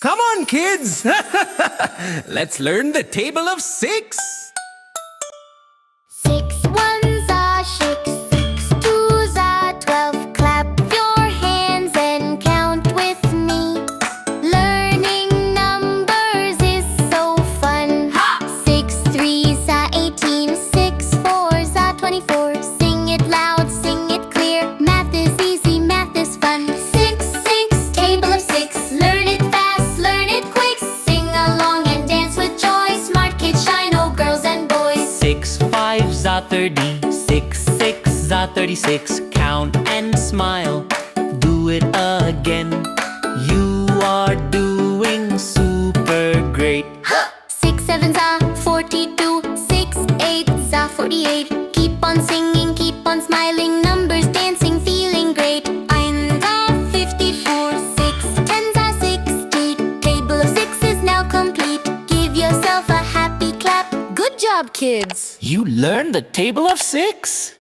Come on, kids. Let's learn the table of 6. 6 ones are 6, 6 twos are 12. Clap your hands and count with me. Learning numbers is so fun. 6 threes are 18, 6 fours are 24. Sing it loud, sing it clear. Math is easy, math is fun. 6, 6, table of 6. Learn it fast, learn it quick. Sing along and dance with joy. Smart kids shine, oh girls and boys. 6 5s are 30, 6 6s are 36. Count and smile, do it again. You are doing super great. 6 sevens are 42, 6 eights are 48. Keep on singing, keep on smiling. Numbers dancing, feeling great. 9s are 54, 6 tens are 60. Table of 6 is now complete. Give yourself a happy clap. Good job, kids. You learned the table of 6?